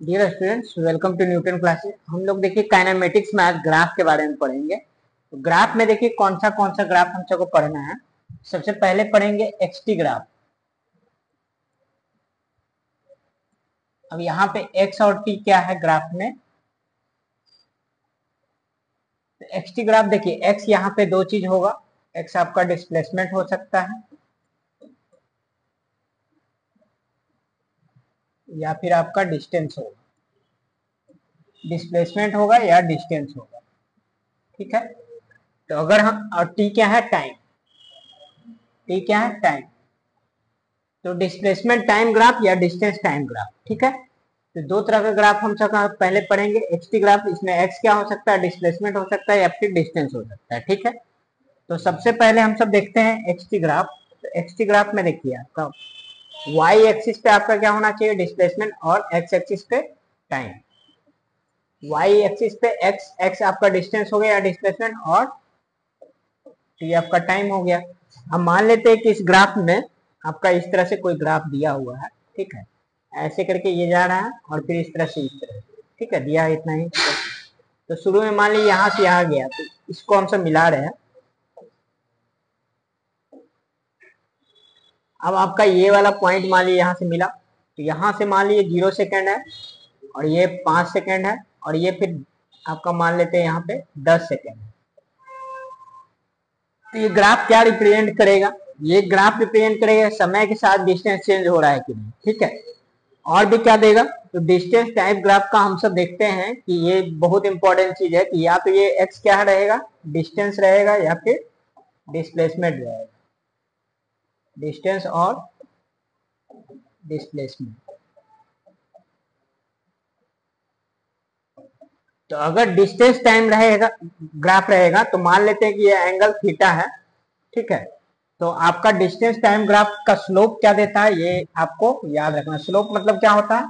Dear students, welcome to Newton classes. हम लोग देखिए काइनेमेटिक्स मैथ ग्राफ के बारे में पढ़ेंगे। तो ग्राफ में देखिए कौन सा ग्राफ हम सबको पढ़ना है। सबसे पहले पढ़ेंगे एक्सटी ग्राफ। अब यहाँ पे एक्स और टी क्या है ग्राफ में। तो एक्सटी ग्राफ देखिए, एक्स यहाँ पे दो चीज होगा। एक्स आपका डिस्प्लेसमेंट हो सकता है या फिर आपका डिस्टेंस होगा। डिस्प्लेसमेंट होगा या डिस्टेंस होगा, ठीक है। तो अगर हम, और टी क्या है, टाइम। टी क्या है, टाइम। तो डिस्प्लेसमेंट टाइम ग्राफ या डिस्टेंस टाइम ग्राफ, ठीक है। तो दो तरह का ग्राफ हम सब पहले पढ़ेंगे। एक्सटी ग्राफ, इसमें एक्स क्या हो सकता है, डिस्प्लेसमेंट हो सकता है या फिर डिस्टेंस हो सकता है, ठीक है। तो सबसे पहले हम सब देखते हैं एक्सटी ग्राफ। तो एक्सटी ग्राफ में देखिए आपका वाई एक्सिस पे आपका क्या होना चाहिए, डिस्प्लेसमेंट, और एक्स एक्सिस पे टाइम। वाई एक्सिस पे एक्स एक्स आपका डिस्टेंस हो गया या डिस्प्लेसमेंट, और टी आपका टाइम हो गया। हम मान लेते हैं कि इस ग्राफ में आपका इस तरह से कोई ग्राफ दिया हुआ है, ठीक है। ऐसे करके ये जा रहा है और फिर इस तरह से इस तरह से, ठीक है, दिया है इतना ही। तो शुरू में मान लीजिए यहाँ से यहाँ गया, तो इसको हम सब मिला रहे हैं। अब आपका ये वाला पॉइंट मान लीजिए यहाँ से मिला, तो यहाँ से मान लीजिए 0 सेकेंड है, और ये 5 सेकेंड है, और ये फिर आपका मान लेते हैं यहाँ पे 10 सेकेंड है। तो ये ग्राफ क्या रिप्रेजेंट करेगा, ये ग्राफ रिप्रेजेंट करेगा समय के साथ डिस्टेंस चेंज हो रहा है कि नहीं, ठीक है। और भी क्या देगा, तो डिस्टेंस टाइप ग्राफ का हम सब देखते हैं कि ये बहुत इंपॉर्टेंट चीज है कि या तो ये एक्स क्या रहेगा, डिस्टेंस रहेगा, या फिर डिस्प्लेसमेंट रहेगा। डिस्टेंस और डिस्प्लेसमेंट। तो अगर डिस्टेंस टाइम रहेगा, ग्राफ रहेगा, तो मान लेते हैं कि ये एंगल थीटा है, ठीक है। तो आपका डिस्टेंस टाइम ग्राफ का स्लोप क्या देता है, ये आपको याद रखना। स्लोप मतलब क्या होता है,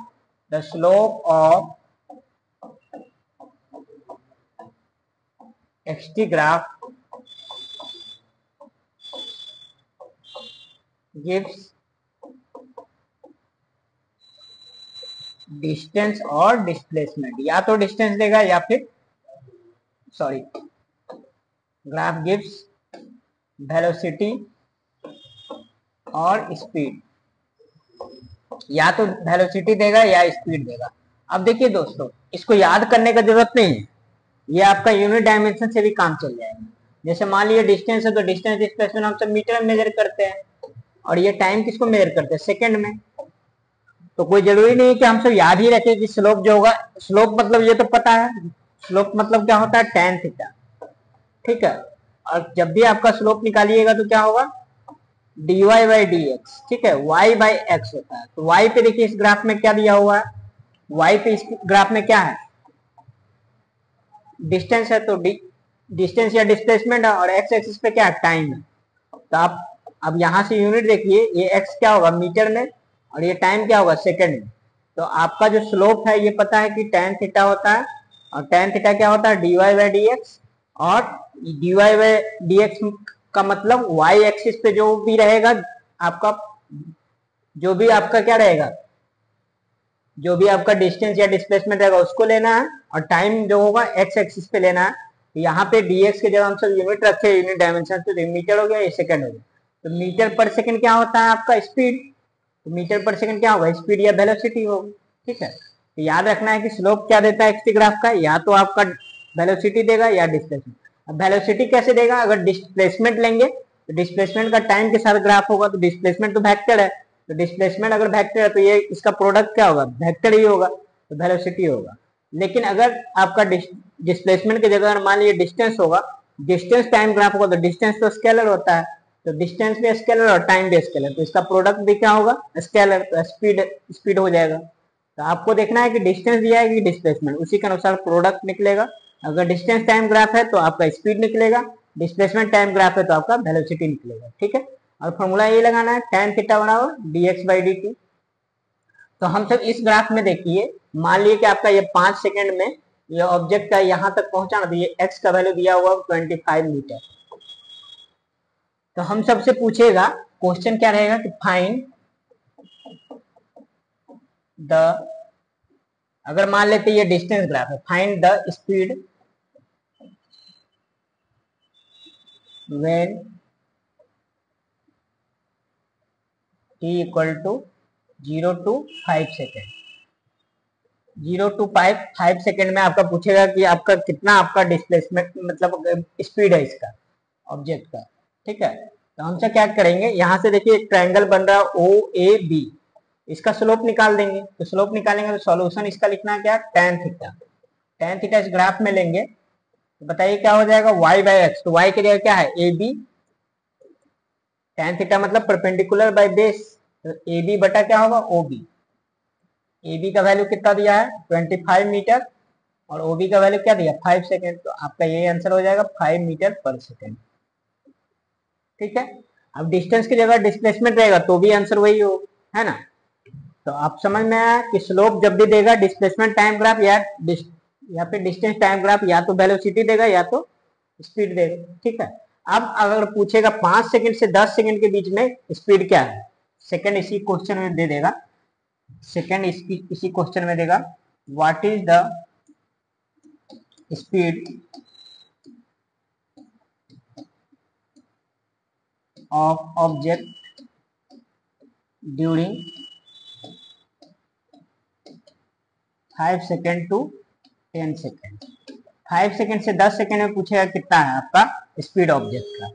the slope of x t graph gives distance और डिस्प्लेसमेंट। या तो डिस्टेंस देगा या फिर, सॉरी, ग्राफ गिव्स वेलोसिटी और स्पीड। या तो वेलोसिटी देगा या स्पीड देगा। अब देखिए दोस्तों, इसको याद करने का जरूरत नहीं है, ये आपका यूनिट डायमेंशन से भी काम चल जाएगा। जैसे मान लीजिए डिस्टेंस है, तो डिस्टेंस डिस्प्लेसमेंट हम सब मीटर में मेजर करते हैं, और ये टाइम किसको मेजर करते हैं, सेकंड में। तो कोई जरूरी नहीं है कि हम सब याद ही रखें कि स्लोप जो होगा, स्लोप मतलब ये तो पता है, स्लोप मतलब क्या होता है, tan थीटा, ठीक है। और जब भी आपका स्लोप निकालिएगा तो क्या होगा, dy बाई डी एक्स, ठीक है। y बाई एक्स होता है। तो y पे देखिए इस ग्राफ में क्या दिया हुआ है, y पे इस ग्राफ में क्या है, डिस्टेंस है। तो डिस्टेंस या डिस्प्लेसमेंट है, और एक्स एक्सिस पे क्या है, टाइम है। तो आप अब यहाँ से यूनिट देखिए, ये एक्स क्या होगा, मीटर में, और ये टाइम क्या होगा, सेकंड में। तो आपका जो स्लोप है, ये पता है कि tan थीटा होता है, और tan थीटा क्या होता है, dy बाई डी एक्स। और dy बाई डी एक्स का मतलब y एक्सिस पे जो भी रहेगा आपका, जो भी आपका क्या रहेगा, जो भी आपका डिस्टेंस या डिस्प्लेसमेंट रहेगा उसको लेना है, और टाइम जो होगा एक्स एक्सिस पे लेना है। तो यहाँ पे dx के जब हम सब यूनिट रखे, यूनिट डायमेंशन, तो मीटर हो गया, ये सेकंड हो गया। तो मीटर पर सेकंड क्या होता है आपका, स्पीड। तो मीटर पर सेकंड क्या होगा, स्पीड या वेलोसिटी होगी, ठीक है। तो याद रखना है कि स्लोप क्या देता है एक्सटी ग्राफ का, या तो आपका वेलोसिटी देगा या डिस्प्लेसमेंट। अब वेलोसिटी कैसे देगा, अगर डिस्प्लेसमेंट लेंगे तो डिस्प्लेसमेंट का टाइम के साथ ग्राफ होगा, तो डिस्प्लेसमेंट तो वेक्टर है। तो डिस्प्लेसमेंट अगर वेक्टर है तो ये इसका प्रोडक्ट क्या होगा, वेक्टर ही होगा, तो वेलोसिटी होगा। लेकिन अगर आपका डिस्प्लेसमेंट की जगह मान लीजिए डिस्टेंस होगा, डिस्टेंस टाइम ग्राफ होगा, तो डिस्टेंस तो स्केलर होता है। तो डिस्टेंस भी स्केलर और टाइम भी स्केलर, तो इसका प्रोडक्ट भी क्या होगा, स्केलर। तो स्पीड स्पीड हो जाएगा। तो आपको देखना है कि डिस्टेंस दिया है कि डिस्प्लेसमेंट, उसी के अनुसार प्रोडक्ट निकलेगा। अगर डिस्टेंस टाइम ग्राफ है तो आपका स्पीड निकलेगा, डिस्प्लेसमेंट टाइम ग्राफ है तो आपका वेलोसिटी निकलेगा, ठीक है। और फॉर्मूला ये लगाना है, tan थीटा बराबर dx बाई dt। तो हम सब इस ग्राफ में देखिए, मान लीजिए कि आपका ये 5 सेकंड में ये ऑब्जेक्ट का यहाँ तक पहुंचा ना, तो ये x का वैल्यू दिया हुआ 25 मीटर। तो हम सबसे पूछेगा, क्वेश्चन क्या रहेगा कि फाइंड द अगर मान लेते ये डिस्टेंस ग्राफ है, find the speed when t equal to 0 to 5 second. 0 to 5 second में आपका पूछेगा कि आपका कितना आपका डिस्प्लेसमेंट मतलब स्पीड है इसका ऑब्जेक्ट का। ठीक है, तो हमसे क्या करेंगे, यहाँ से देखिए एक ट्रायंगल बन रहा है ओ ए बी, इसका स्लोप निकाल देंगे। तो स्लोप निकालेंगे तो सॉल्यूशन इसका लिखना है क्या, tan थीटा। tan थीटा इस ग्राफ में लेंगे तो बताइए क्या हो जाएगा, y बाई एक्स। तो y की जगह क्या है, ए बी। tan थीटा मतलब परपेंडिकुलर बाय बेस, तो ए बी बटा क्या होगा, ओ बी। ए बी का वैल्यू कितना दिया है, 25 मीटर, और ओ बी का वैल्यू क्या दिया, 5 सेकेंड। तो आपका ये आंसर हो जाएगा 5 मीटर पर सेकेंड। ठीक है, अब डिस्टेंस की जगह डिस्प्लेसमेंट रहेगा तो भी आंसर वही हो, है ना। तो आप समझ में आया कि स्लोप जब भी देगा डिस्प्लेसमेंट टाइम ग्राफ या फिर डिस्टेंस टाइम ग्राफ, या तो वेलोसिटी देगा या तो स्पीड देगा। ठीक है, अब अगर पूछेगा 5 सेकंड से 10 सेकंड के बीच में स्पीड क्या है, सेकंड इसी क्वेश्चन में दे देगा, सेकंड इसी क्वेश्चन में देगा, what is the speed of object during 5 second to 10 second. 5 second से 10 सेकेंड में पूछेगा कितना है आपका स्पीड ऑब्जेक्ट का।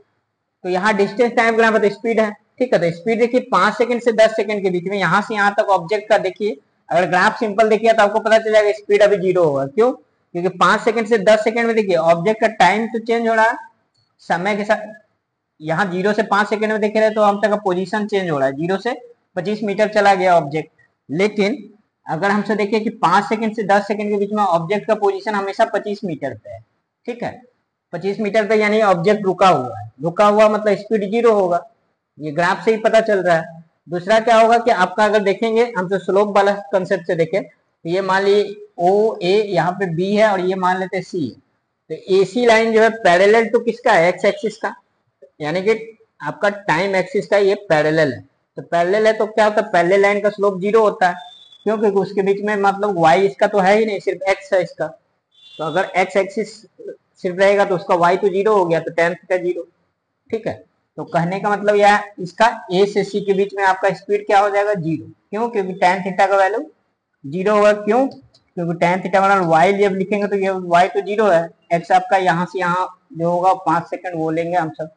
तो यहाँ डिस्टेंस टाइम ग्राफ है तो स्पीड है। ठीक है, तो स्पीड देखिए 5 सेकेंड से 10 सेकेंड के बीच में, यहाँ से यहाँ तक ऑब्जेक्ट का देखिए, अगर ग्राफ सिंपल देखिए तो आपको पता चल जाएगा स्पीड अभी 0 होगा। क्यों, क्योंकि 5 सेकेंड से 10 सेकेंड में देखिए ऑब्जेक्ट का टाइम तो चेंज हो रहा है समय के साथ। यहाँ 0 से 5 सेकेंड में देख रहे हैं तो हम तक का पोजीशन चेंज हो रहा है, 0 से 25 मीटर चला गया ऑब्जेक्ट। लेकिन अगर हमसे देखिए कि 5 सेकेंड से 10 सेकेंड के बीच में ऑब्जेक्ट का पोजीशन हमेशा 25 मीटर पे है। ठीक है, 25 मीटर पे यानी ऑब्जेक्ट रुका हुआ है, रुका हुआ मतलब स्पीड 0 होगा, ये ग्राफ से ही पता चल रहा है। दूसरा क्या होगा कि आपका अगर देखेंगे हम तो स्लोप वाला कंसेप्ट से देखें तो ये मान ली ओ ए, यहाँ पे बी है और ये मान लेते सी है। तो एसी लाइन जो है पैरेलल टू किसका है, एक्स एक्सिस का, यानी कि आपका टाइम एक्सिस का ये पैरेलल है। तो पैरेलल है तो क्या होता है, पैरेलल लाइन का स्लोप 0 होता है। क्यों, क्योंकि उसके बीच में मतलब वाई इसका तो है ही नहीं, सिर्फ एक्स है इसका। तो अगर एक्स एक्सिस सिर्फ रहेगा तो उसका वाई तो 0 हो गया, तो tan थीटा 0। ठीक है, तो कहने का मतलब यह इसका ए से सी के बीच में आपका स्पीड क्या हो जाएगा, 0। क्यों, क्योंकि tan थीटा का वैल्यू 0 होगा। क्यों, क्योंकि tan थीटा बना वाई जब लिखेंगे तो ये वाई तो 0 है, एक्स आपका यहाँ से यहाँ जो होगा 5 सेकंड वो लेंगे हम सब।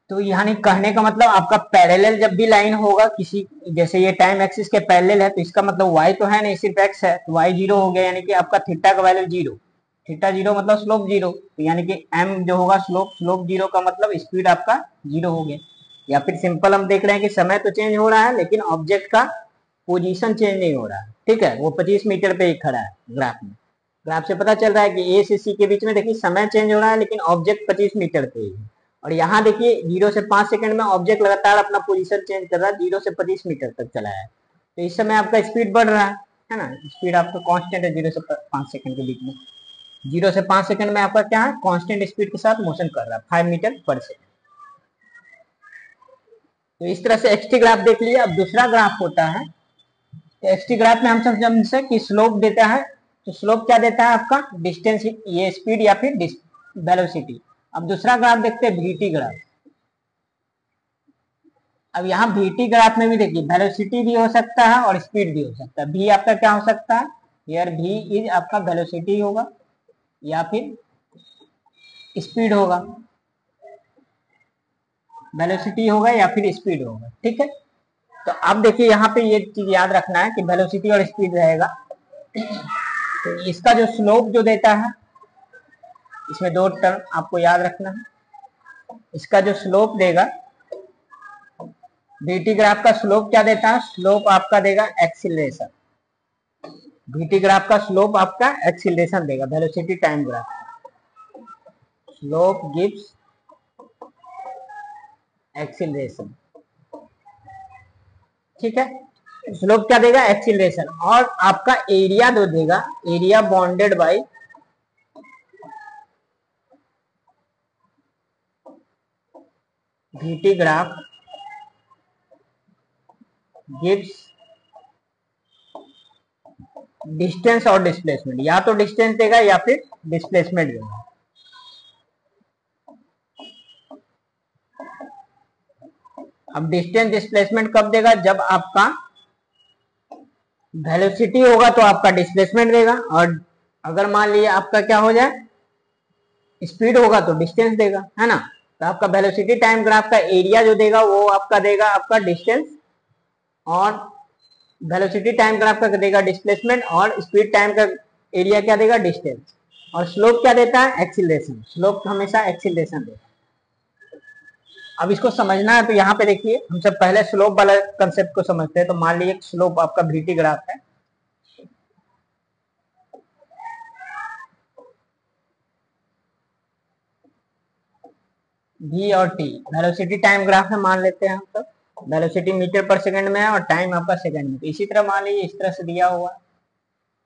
तो यानी कहने का मतलब आपका पैरेलल जब भी लाइन होगा किसी, जैसे ये टाइम एक्सिस के पैरेलल है तो इसका मतलब y तो है नहीं, सिर्फ x है, तो y 0 हो गया, यानी कि आपका थीटा का वैल्यू 0। थीटा 0 मतलब स्लोप 0, तो यानी कि m जो होगा स्लोप 0 का मतलब स्पीड आपका 0 हो गया। या फिर सिंपल हम देख रहे हैं कि समय तो चेंज हो रहा है लेकिन ऑब्जेक्ट का पोजीशन चेंज नहीं हो रहा है। ठीक है, वो 25 मीटर पे ही खड़ा है ग्राफ में। ग्राफ से पता चल रहा है कि ए से सी के बीच में देखिए समय चेंज हो रहा है लेकिन ऑब्जेक्ट 25 मीटर पे ही है। और यहाँ देखिए 0 से 5 सेकंड में ऑब्जेक्ट लगातार अपना पोजीशन चेंज कर रहा है, 0 से 25 मीटर तक चला है। तो इस समय आपका स्पीड बढ़ रहा है ना, स्पीड आपका कांस्टेंट है 0 से 5 सेकंड के बीच में। 0 से 5 सेकंड में आपका क्या है, कांस्टेंट स्पीड के साथ मोशन कर रहा है 5 मीटर पर सेकंड। तो इस तरह से एक्सटी ग्राफ देख लिया। अब दूसरा ग्राफ होता है, तो एक्सटी ग्राफ में हम सब समझे कि स्लोप देता है, तो स्लोप क्या देता है आपका, डिस्टेंस, ये स्पीड या फिर वेलोसिटी। अब दूसरा ग्राफ देखते हैं वीटी ग्राफ। अब यहाँ वीटी ग्राफ में भी देखिए वेलोसिटी भी हो सकता है और स्पीड भी हो सकता है। वी आपका क्या हो सकता है, यार वी इज आपका वेलोसिटी होगा या फिर स्पीड होगा, वेलोसिटी होगा या फिर स्पीड होगा। ठीक है, तो अब देखिए यहाँ पे ये चीज याद रखना है कि वेलोसिटी और स्पीड रहेगा। तो इसका जो स्लोप जो देता है, इसमें दो टर्म आपको याद रखना है। इसका जो स्लोप देगा, वीटी ग्राफ का स्लोप क्या देता है, स्लोप आपका देगा एक्सीलरेशन। वीटी ग्राफ का स्लोप आपका एक्सीलरेशन देगा, velocity time graph. Slope gives acceleration. ठीक है, स्लोप क्या देगा, एक्सीलरेशन। और आपका एरिया जो देगा, area bounded by VT graph gives distance और डिस्प्लेसमेंट, या तो डिस्टेंस देगा या फिर डिस्प्लेसमेंट देगा। अब डिस्टेंस डिस्प्लेसमेंट कब देगा, जब आपका वेलोसिटी होगा तो आपका डिस्प्लेसमेंट देगा, और अगर मान लीजिए आपका क्या हो जाए, स्पीड होगा तो डिस्टेंस देगा, है ना। तो आपका वेलोसिटी टाइम ग्राफ का एरिया जो देगा वो आपका देगा आपका डिस्टेंस, और वेलोसिटी टाइम ग्राफ का देगा डिस्प्लेसमेंट, और स्पीड टाइम का एरिया क्या देगा, डिस्टेंस। और स्लोप क्या देता है, एक्सीलरेशन। स्लोप हमेशा एक्सीलरेशन देता है। अब इसको समझना है तो यहाँ पे देखिए, हम सब पहले स्लोप वाला कंसेप्ट को समझते हैं। तो मान लीजिए स्लोप आपका VT ग्राफ है, V और T वेलोसिटी टाइम ग्राफ है मान लेते हैं हम सब। वेलोसिटी मीटर पर सेकंड में है और टाइम आपका सेकंड में। तो इसी तरह मान लीजिए इस तरह से दिया हुआ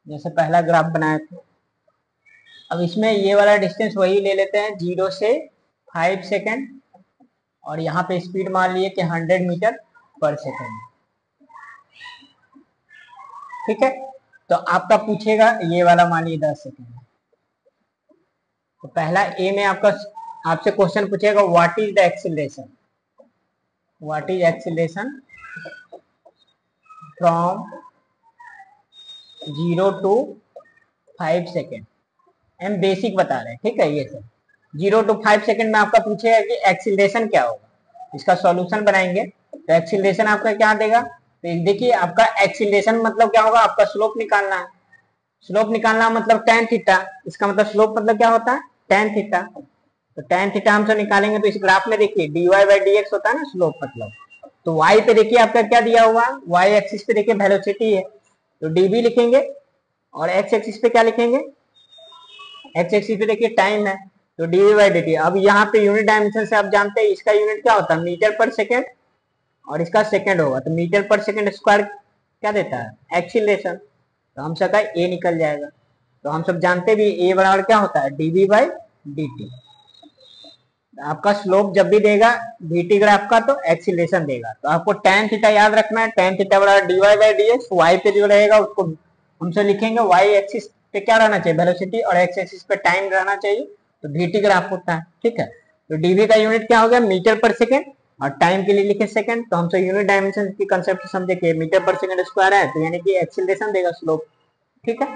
जैसे पहला ग्राफ बनाया था। अब इसमें ये वाला डिस्टेंस वही ले लेते हैं 0 से 5 सेकंड, और यहाँ पे स्पीड मान लिए कि 100 मीटर पर सेकंड। ठीक है, तो आपका पूछेगा ये वाला मान लीजिए 10 सेकंड। तो पहला ए में आपका आपसे क्वेश्चन पूछेगा what is the acceleration, what is acceleration from 0 to 5 second. हम बेसिक बता रहे हैं, ठीक है। ये सब 0 to 5 सेकेंड में आपका पूछेगा कि एक्सीलरेशन क्या होगा, इसका सॉल्यूशन बनाएंगे। तो एक्सीलरेशन आपका क्या देगा, तो देखिए आपका एक्सीलरेशन मतलब क्या होगा, आपका स्लोप निकालना है। स्लोप निकालना मतलब tan थीटा, इसका मतलब स्लोप मतलब क्या होता है, tan थीटा। तो tan थीटा हम सब निकालेंगे। तो इस ग्राफ में देखिए dy/dx होता है ना स्लोप मतलब। तो y पे देखिए आपका क्या दिया हुआ, y एक्सिस पे देखिए वेलोसिटी है तो dv लिखेंगे, और x एक्सिस पे क्या लिखेंगे, x एक्सिस पे देखिए टाइम है तो dv/dt। अब यहाँ पे यूनिट डायमेंशन से आप जानते हैं इसका यूनिट क्या होता है, मीटर पर सेकेंड, और इसका सेकेंड होगा। तो मीटर पर सेकेंड स्क्वायर क्या देता है, एक्सीलरेशन। तो हम सबका ए निकल जाएगा। तो हम सब जानते भी ए बराबर क्या होता है, dv/dt। आपका स्लोप जब भी देगा VT ग्राफ का तो एक्सीलरेशन देगा। तो आपको tan थीटा याद रखना है, tan थीटा बराबर dy/dx। y पे जो रहेगा उसको हमसे लिखेंगे, y एक्सिस पे क्या रहना चाहिए, वेलोसिटी, और x एक्सिस पे टाइम रहना चाहिए। तो VT ग्राफ होता है, ठीक है। तो dv का यूनिट क्या हो गया, मीटर पर सेकेंड, और टाइम के लिए लिखे सेकेंड। तो हमसे यूनिट डायमेंशन की कंसेप्ट समझे कि मीटर पर सेकेंड स्क्वायर है, तो यानी कि एक्सीलरेशन देगा स्लोप, ठीक है।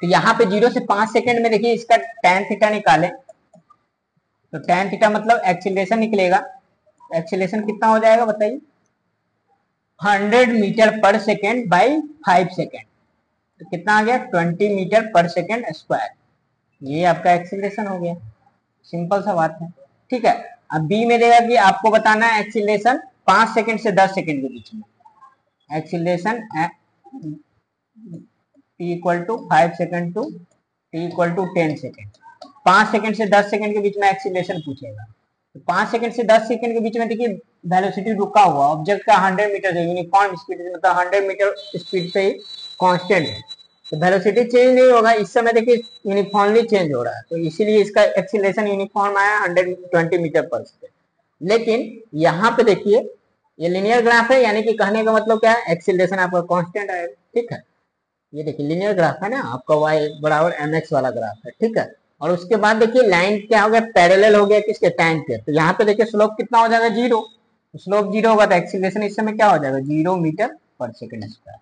तो यहाँ पे 0 से 5 सेकेंड में देखिए इसका tan थीटा निकाले, तो tan थीटा मतलब एक्सीलरेशन निकलेगा। एक्सीलरेशन कितना हो जाएगा बताइए, 100 मीटर पर सेकेंड बाई 5 सेकेंड। तो कितना आ गया, 20 मीटर पर सेकेंड स्क्वायर। ये आपका एक्सीलरेशन हो गया, सिंपल सा बात है, ठीक है। अब बी में देगा कि आपको बताना है एक्सीलरेशन 5 सेकेंड से 10 सेकेंड के बीच में। Acceleration t equal to 5 second to t equal to 10 second. 5 second से 10 सेकेंड के बीच में एक्सीलरेशन पूछेगा। तो 5 सेकेंड से 10 सेकेंड के बीच में देखिए वेलोसिटी रुका हुआ ऑब्जेक्ट का 100 मीटर से यूनिफॉर्म स्पीड से, मतलब 100 मीटर स्पीड पे ही कांस्टेंट है। तो वेलोसिटी चेंज नहीं होगा, इस समय देखिए यूनिफॉर्मली चेंज हो रहा है। तो इसीलिए इसका एक्सीलरेशन यूनिफॉर्म आया 120 मीटर पर सेकेंड। लेकिन यहाँ पे देखिए ये लिनियर ग्राफ है, यानी कि कहने का मतलब क्या है, एक्सीलरेशन आपका कांस्टेंट आएगा, ठीक है। ये देखिए लिनियर ग्राफ है ना आपका, y बराबर mx वाला ग्राफ है, ठीक है। और उसके बाद देखिए लाइन क्या हो गया, पैरेलल हो गया किसके, टाइम के। तो यहाँ पे देखिए स्लोप कितना हो जाएगा, 0। स्लोप 0 होगा तो एक्सीलरेशन इस समय क्या हो जाएगा, 0 मीटर पर सेकेंड स्क्वायर।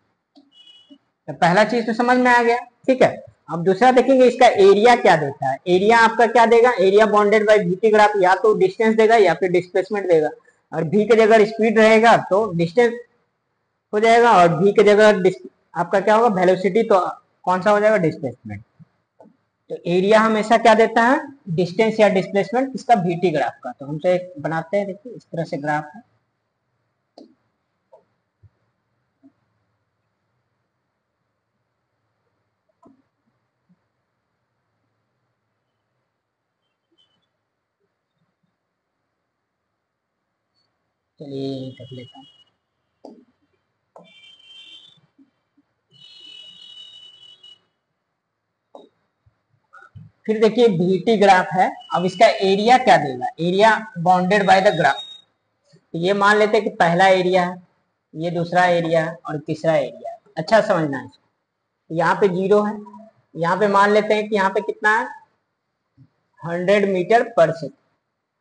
तो पहला चीज तो समझ में आ गया, ठीक है। अब दूसरा देखेंगे इसका एरिया क्या देता है। एरिया आपका क्या देगा, area bounded by VT graph, या तो डिस्टेंस देगा या फिर डिस्प्लेसमेंट देगा। और v के जगह स्पीड रहेगा तो डिस्टेंस हो जाएगा, और v के जगह आपका क्या होगा, वेलोसिटी, तो कौन सा हो जाएगा, डिस्प्लेसमेंट। तो एरिया हमेशा क्या देता है, डिस्टेंस या डिस्प्लेसमेंट इसका VT ग्राफ का। तो हम तो एक बनाते हैं, देखिए इस तरह से ग्राफ है। चलिए कर लेता हूँ। फिर देखिए VT ग्राफ है। अब इसका एरिया क्या देगा, area bounded by the graph. तो ये मान लेते हैं कि पहला एरिया है, ये दूसरा एरिया है, और तीसरा एरिया है। अच्छा समझना है, यहाँ पे 0 है, यहाँ पे मान लेते हैं कि यहाँ पे कितना है 100 मीटर पर सेकेंड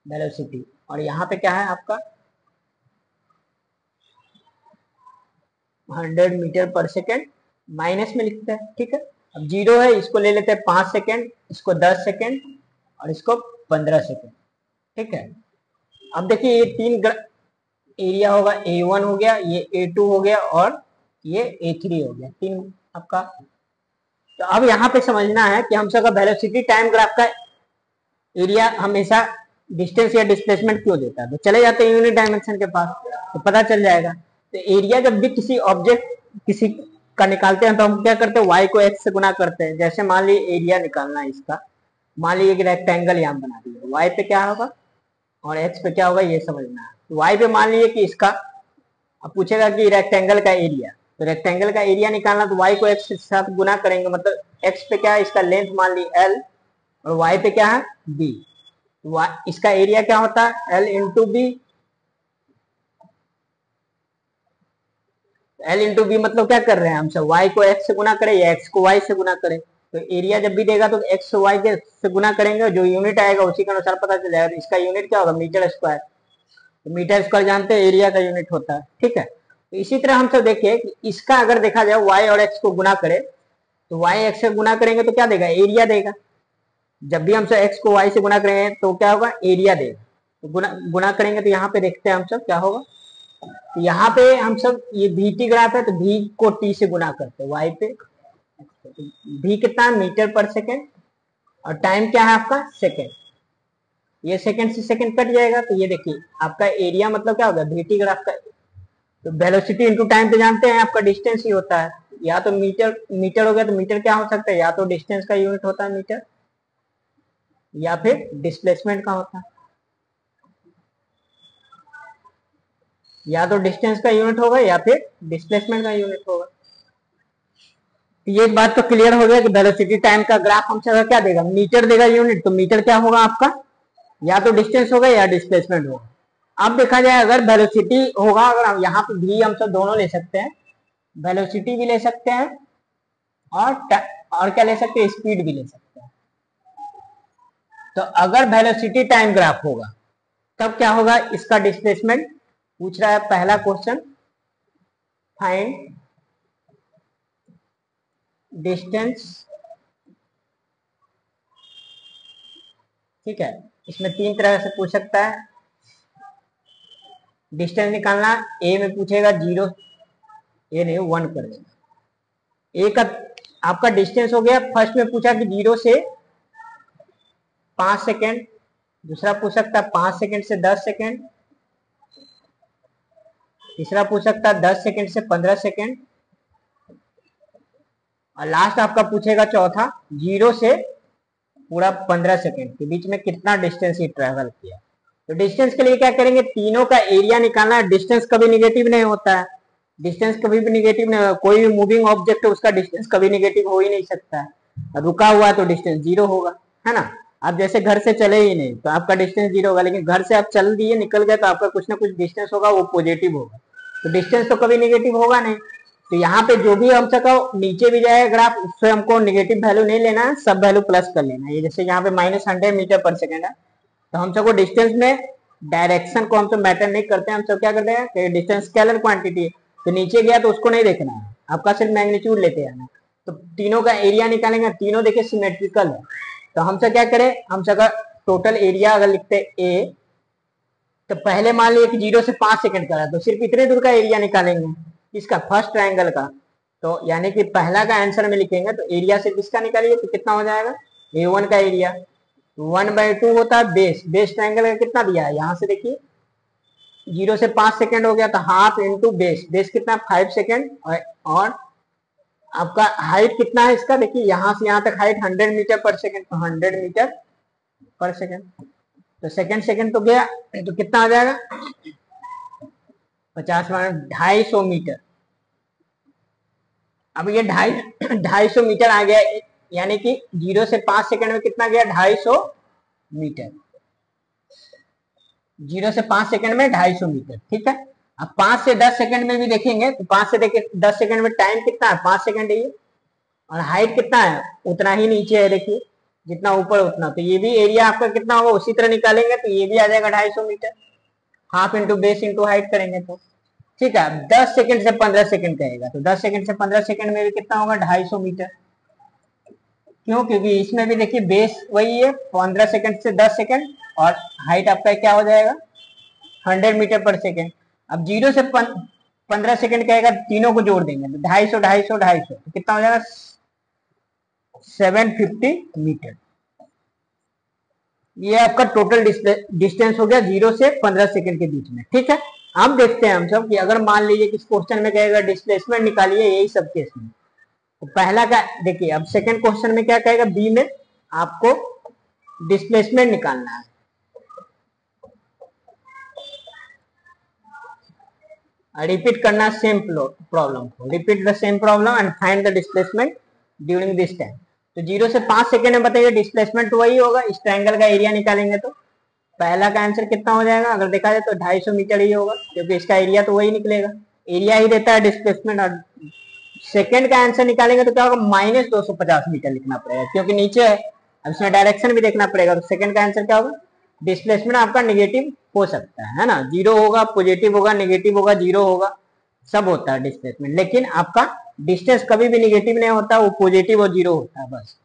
वेलोसिटी, और यहाँ पे क्या है आपका 100 मीटर पर सेकेंड माइनस में लिखते हैं, ठीक है। अब 0 है, इसको ले लेते हैं 5 सेकेंड, इसको 10 सेकेंड और इसको 15 सेकेंड, ठीक है। अब देखिए ये तीन एरिया होगा, A1 हो गया, ये A2 हो गया और ये A3 हो गया, तीन आपका। तो अब यहाँ पे समझना है कि हम सबका वेलोसिटी टाइम ग्राफ का एरिया हमेशा डिस्टेंस या डिस्प्लेसमेंट क्यों देता है। तो चले जाते हैं यूनिट डायमेंशन के पास, तो पता चल जाएगा। तो एरिया जब भी किसी ऑब्जेक्ट किसी का निकालते हैं तो हम क्या करते हैं, वाई को एक्स से गुना करते हैं। जैसे मान लीजिए एरिया निकालना है इसका, मान लीजिए रेक्टेंगल यहाँ बना दिया, वाई पे क्या होगा और एक्स पे क्या होगा ये समझना है। तो वाई पे मान लीजिए कि इसका, अब पूछेगा कि रेक्टेंगल का एरिया, तो रेक्टेंगल का एरिया निकालना तो वाई को एक्स के साथ गुना करेंगे, मतलब एक्स पे क्या है इसका लेंथ मान ली एल और वाई पे क्या है बी, इसका एरिया क्या होता है L into B. L into B मतलब क्या कर रहे हैं हम सब, वाई को एक्स से गुना करें या एक्स को वाई से गुना करें। तो एरिया जब भी देगा तो एक्स वाई के से गुना करेंगे, जो यूनिट आएगा उसी के अनुसार पता चल जाएगा। इसका यूनिट क्या होगा मीटर स्क्वायर, तो मीटर स्क्वायर जानते हैं एरिया का यूनिट होता है, ठीक है। तो इसी तरह हम सब देखिए कि इसका अगर देखा जाए वाई और एक्स को गुना करे, तो वाई एक्स से गुना करेंगे तो क्या देगा एरिया देगा। जब भी हम सब एक्स को वाई से गुना करेंगे तो क्या होगा एरिया देगा। तो गुना करेंगे तो यहाँ पे देखते हैं हम सब क्या होगा। तो यहाँ पे हम सब ये भी टी ग्राफ है, तो भी को टी से गुना करते हैं वाई पे। भी कितना है मीटर पर सेकेंड और टाइम क्या है आपका सेकेंड, ये सेकेंड से सेकेंड कट जाएगा। तो ये देखिए आपका एरिया मतलब क्या होगा भी टी ग्राफ का। तो वेलोसिटी इंटू टाइम पे जानते हैं आपका डिस्टेंस ही होता है, या तो मीटर हो गया, तो मीटर क्या हो सकता है या तो डिस्टेंस का यूनिट होता है मीटर, या फिर डिस्प्लेसमेंट का होता है, या तो डिस्टेंस का यूनिट होगा या फिर डिस्प्लेसमेंट का यूनिट होगा। ये बात तो क्लियर हो गया कि वेलोसिटी टाइम का ग्राफ हमसे क्या देगा मीटर देगा यूनिट। तो मीटर क्या होगा आपका या तो डिस्टेंस होगा या डिस्प्लेसमेंट होगा। अब देखा जाए अगर वेलोसिटी होगा, अगर हम यहाँ पे भी हम सब दोनों ले सकते हैं, वेलोसिटी भी ले सकते हैं और क्या ले सकते हैं स्पीड भी ले सकते हैं। तो अगर वेलोसिटी टाइम ग्राफ होगा तब क्या होगा इसका डिस्प्लेसमेंट पूछ रहा है पहला क्वेश्चन, फाइंड डिस्टेंस, ठीक है। इसमें तीन तरह से पूछ सकता है, डिस्टेंस निकालना ए में पूछेगा 0, ए नहीं 1 कर देगा। ए का आपका डिस्टेंस हो गया, फर्स्ट में पूछा कि 0 से 5 सेकेंड, दूसरा पूछ सकता है 5 सेकेंड से 10 सेकेंड, तीसरा पूछ सकता है 10 सेकेंड से 15 सेकेंड, और लास्ट आपका पूछेगा चौथा 0 से पूरा 15 सेकेंड के बीच में कितना डिस्टेंस ही ट्रेवल किया। तो डिस्टेंस के लिए क्या करेंगे, तीनों का एरिया निकालना है। डिस्टेंस कभी निगेटिव नहीं होता है, डिस्टेंस कभी भी निगेटिव नहीं होगा। कोई भी मूविंग ऑब्जेक्ट है उसका डिस्टेंस कभी निगेटिव हो ही नहीं सकता है। रुका हुआ है तो डिस्टेंस 0 होगा, है ना। आप जैसे घर से चले ही नहीं तो आपका डिस्टेंस 0 होगा, लेकिन घर से आप चल दिए निकल गए तो आपका कुछ ना कुछ डिस्टेंस होगा, वो पॉजिटिव होगा। तो डिस्टेंस तो कभी निगेटिव होगा नहीं। तो यहाँ पे जो भी हम सका नीचे भी जाएगा ग्राफ, उससे हमको निगेटिव वैल्यू नहीं लेना है, सब वैल्यू प्लस कर लेना है। ये जैसे यहाँ पे -100 मीटर पर सेकेंड है, तो हम सबको डिस्टेंस में डायरेक्शन को हम सब मैटर नहीं करते हैं। हम सब क्या करते हैं कि डिस्टेंस स्केलर क्वांटिटी है, तो नीचे गया तो उसको नहीं देखना है, आपका सिर्फ मैग्नीट्यूड लेते आना। तो तीनों का एरिया निकालेंगे, तीनों देखिए सिमेट्रिकल है। तो हम सब क्या करें, हम सबका टोटल एरिया अगर लिखते ए, तो पहले मान लीजिए कि 0 से 5 सेकंड का है, तो सिर्फ इतने दूर का एरिया निकालेंगे इसका फर्स्ट ट्रायंगल का। तो यानी कि पहला का आंसर में लिखेंगे तो एरिया सिर्फ इसका निकालिए तो कितना हो जाएगा A1 का एरिया 1/2 होता है बेस। बेस ट्रायंगल का कितना दिया है, यहाँ से देखिए 0 से 5 सेकंड हो गया तो हाफ इंटू बेस, बेस कितना 5 सेकंड, और आपका हाइट कितना है इसका, देखिए यहाँ से यहाँ तक हाइट 100 मीटर पर सेकंड, तो 100 मीटर पर सेकंड। तो सेकंड तो गया, तो कितना आ जाएगा 50 - 250 मीटर। अब ये 250 मीटर आ गया, यानी कि 0 से 5 सेकंड में कितना गया 250 मीटर। 0 से 5 सेकंड में 250 मीटर, ठीक है। अब 5 से 10 सेकंड में भी देखेंगे तो 5 से देखिए 10 सेकंड में टाइम कितना है 5 सेकंड है ये, और हाइट कितना है, उतना ही नीचे है, देखिए जितना ऊपर उतना। तो ये भी एरिया आपका कितना होगा उसी तरह निकालेंगे, तो ये भी आ जाएगा 250 metre. Half into base into height करेंगे तो ठीक है। 10 सेकंड से 15 सेकंड कहेगा, तो 10 सेकंड से 15 सेकंड में भी कितना होगा 250 मीटर। क्यों, क्योंकि इसमें भी देखिए बेस वही है 15 सेकंड से 10 सेकंड, और हाइट आपका क्या हो जाएगा 100 मीटर पर सेकंड। अब 0 से 15 सेकंड कहेगा, तीनों को जोड़ देंगे तो 250 250 250, तो कितना हो जाएगा 750 मीटर। ये आपका टोटल डिस्टेंस हो गया 0 से 15 सेकंड के बीच में, ठीक है। अब देखते हैं हम सब कि अगर मान लीजिए कि क्वेश्चन में कहेगा डिस्प्लेसमेंट निकालिए यही सब केस में, तो पहला का देखिए, अब सेकंड क्वेश्चन में क्या कहेगा, बी में आपको डिस्प्लेसमेंट निकालना है। रिपीट करना सेम प्रॉब्लम को, repeat the same problem and find the displacement during this time. तो 0 से 5 सेकंड में बताइए डिस्प्लेसमेंट तो वही होगा, इस ट्रायंगल का एरिया निकालेंगे तो पहला का आंसर कितना हो जाएगा, अगर देखा जाए तो 250 मीटर ही होगा, क्योंकि इसका एरिया तो वही निकलेगा, एरिया ही देता है डिस्प्लेसमेंट। और सेकंड का आंसर निकालेंगे तो क्या होगा -250 मीटर लिखना पड़ेगा, क्योंकि नीचे है, अब इसमें डायरेक्शन भी देखना पड़ेगा। तो सेकंड का आंसर क्या होगा, डिस्प्लेसमेंट आपका निगेटिव हो सकता है ना, 0 होगा, पॉजिटिव होगा, निगेटिव होगा, 0 होगा, सब होता है डिस्प्लेसमेंट, लेकिन आपका डिस्टेंस कभी भी निगेटिव नहीं होता, वो पॉजिटिव और 0 होता है बस।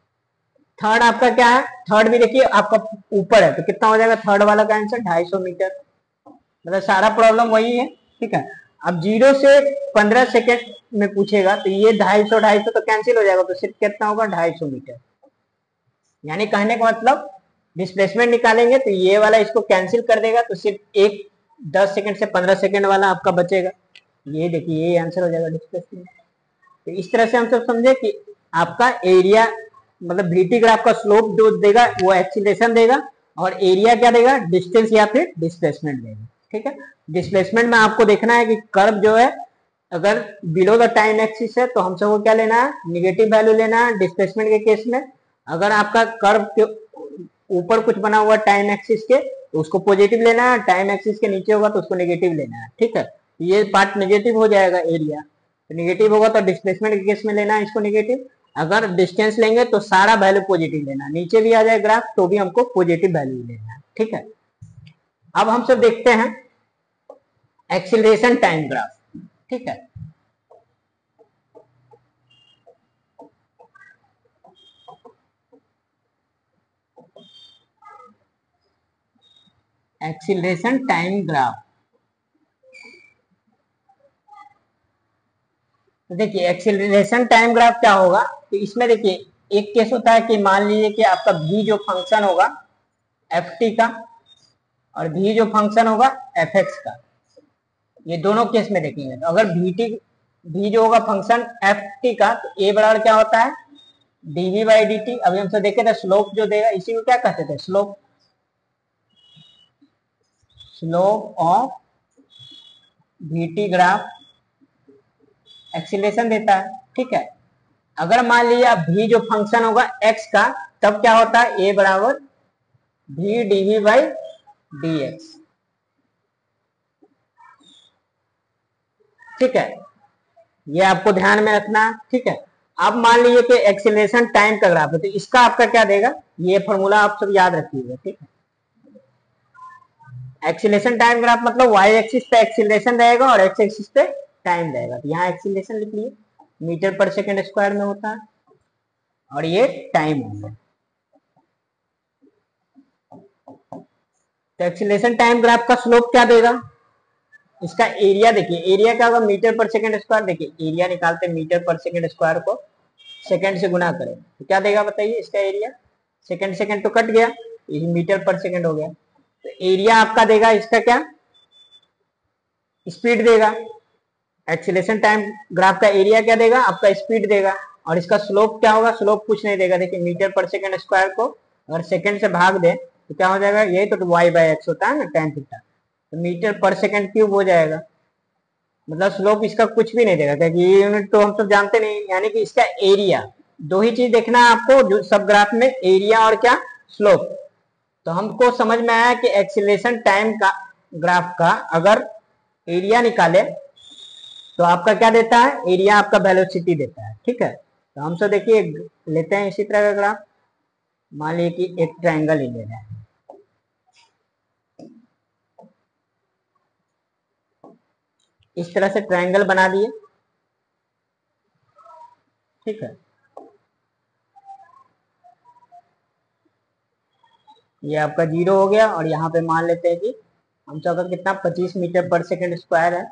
थर्ड आपका क्या है, थर्ड भी देखिए आपका ऊपर है, तो कितना हो जाएगा थर्ड वाला का आंसर 250 मीटर। मतलब सारा प्रॉब्लम वही है, ठीक है। अब 0 से 15 सेकंड में पूछेगा तो ये 250 250 तो कैंसिल हो जाएगा, तो सिर्फ कितना होगा 250 मीटर। यानी कहने का मतलब डिस्प्लेसमेंट निकालेंगे तो ये वाला इसको कैंसिल कर देगा, तो सिर्फ एक 10 सेकंड से 15 सेकंड वाला आपका बचेगा। ये देखिए ये आंसर हो जाएगा डिस्प्लेसमेंट। तो इस तरह से हम सब समझे कि आपका एरिया मतलब VT ग्राफ का स्लोप जो देगा वो एक्सीलरेशन देगा, और एरिया क्या देगा डिस्टेंस या फिर डिस्प्लेसमेंट देगा, ठीक है। डिस्प्लेसमेंट में आपको देखना है कि कर्व जो है अगर बिलो द टाइम एक्सिस है तो हम सबको क्या लेना है, निगेटिव वैल्यू लेना है डिस्प्लेसमेंट के केस में। अगर आपका कर्व के ऊपर कुछ बना हुआ टाइम एक्सिस के तो उसको पॉजिटिव लेना है, टाइम एक्सिस के नीचे होगा तो उसको नेगेटिव लेना है, ठीक है। ये पार्ट नेगेटिव हो जाएगा एरिया, तो नेगेटिव होगा तो डिस्प्लेसमेंट के केस में लेना है इसको नेगेटिव। अगर डिस्टेंस लेंगे तो सारा वैल्यू पॉजिटिव लेना है, नीचे भी आ जाए ग्राफ तो भी हमको पॉजिटिव वैल्यू लेना है, ठीक है। अब हम सब देखते हैं एक्सीलरेशन टाइम ग्राफ, ठीक है। एक्सीलरेशन टाइम ग्राफ, तो देखिए एक्सीलरेशन टाइम ग्राफ क्या होगा, तो इसमें देखिए एक केस होता है कि मान लीजिए कि आपका v जो फंक्शन होगा ft का, और v जो फंक्शन होगा fx का, ये दोनों केस में देखेंगे। तो अगर v जो होगा फंक्शन ft का, तो a बराबर क्या होता है dv/dt। अभी हमसे देखे थे स्लोप जो देगा इसी को क्या कहते थे, slope of vt graph acceleration देता है, ठीक है। अगर मान लिया v जो फंक्शन होगा x का, तब क्या होता है a बराबर v dv/dx, ठीक है। ये आपको ध्यान में रखना है, ठीक है। अब मान लीजिए कि एक्सीलरेशन टाइम का ग्राफ है, तो इसका आपका क्या देगा, ये फॉर्मूला आप सब याद रखिएगा, ठीक है। एक्सीलरेशन टाइम ग्राफ मतलब वाई एक्सिस पे एक्सीलरेशन रहेगा और एक्स एक्सिस पे टाइम रहेगा। तो यहाँ एक्सीलरेशन लिख लिए, मीटर पर सेकंड स्क्वायर में होता है, और ये टाइम होगा। तो एक्सीलरेशन टाइम ग्राफ का स्लोप क्या देगा, इसका एरिया देखिए, एरिया क्या होगा मीटर पर सेकंड स्क्वायर। देखिए एरिया निकालते हैं मीटर पर सेकंड स्क्वायर को सेकंड से गुना करें तो क्या देगा बताइए, इसका एरिया सेकंड सेकंड तो कट गया, ये मीटर पर सेकंड हो गया। तो एरिया आपका देगा इसका क्या, स्पीड देगा। एक्सीलरेशन टाइम ग्राफ का एरिया क्या देगा आपका स्पीड देगा, और इसका स्लोप क्या होगा, स्लोप कुछ नहीं देगा। देखिए मीटर पर सेकंड स्क्वायर को अगर सेकंड से भाग दे तो क्या हो जाएगा, यही तो y/x होता है ना tan थीटा, तो मीटर पर सेकंड क्यूब हो जाएगा। मतलब स्लोप इसका कुछ भी नहीं देगा, क्योंकि ये यूनिट तो हम सब जानते नहीं। यानी कि इसका एरिया, दो ही चीज देखना है आपको जो सब ग्राफ में, एरिया और क्या स्लोप। तो हमको समझ में आया कि एक्सीलरेशन टाइम का ग्राफ का अगर एरिया निकाले तो आपका क्या देता है, एरिया आपका वेलोसिटी देता है, ठीक है। तो हम सब देखिए लेते हैं इसी तरह का ग्राफ। मान लीजिए कि एक ट्रायंगल ही ले रहे हैं, इस तरह से ट्रायंगल बना दिए, ठीक है। ये आपका 0 हो गया और यहाँ पे मान लेते हैं कि हम सबका कितना 25 मीटर पर सेकंड स्क्वायर है,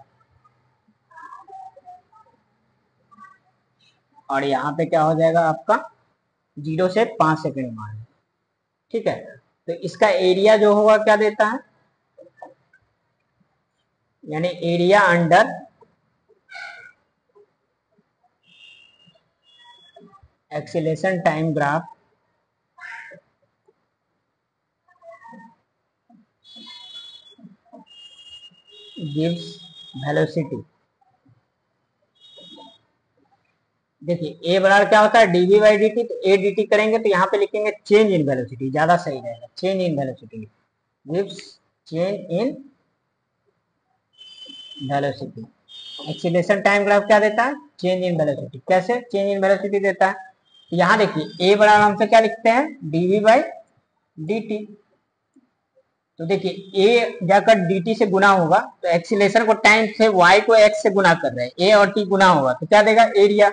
और यहाँ पे क्या हो जाएगा आपका 0 से 5 सेकंड मान, ठीक है। तो इसका एरिया जो होगा क्या देता है, यानी area under acceleration time graph gives velocity. देखिए ए बराबर क्या होता है डीवी बाई डी टी, तो ए डी टी करेंगे तो यहाँ पे लिखेंगे चेंज इन वेलोसिटी, ज्यादा सही रहेगा, change in velocity gives change in velocity. Acceleration time graph क्या देता है, चेंज इन वेलोसिटी। कैसे चेंज इन वेलोसिटी देता है, यहाँ देखिए ए बराबर हमसे क्या लिखते हैं डीवी बाई डी टी, तो देखिए ए जाकर dt से गुना होगा, तो एक्सीलरेशन को टाइम से y को x से गुना कर रहे हैं, a और t गुना होगा तो क्या देगा एरिया,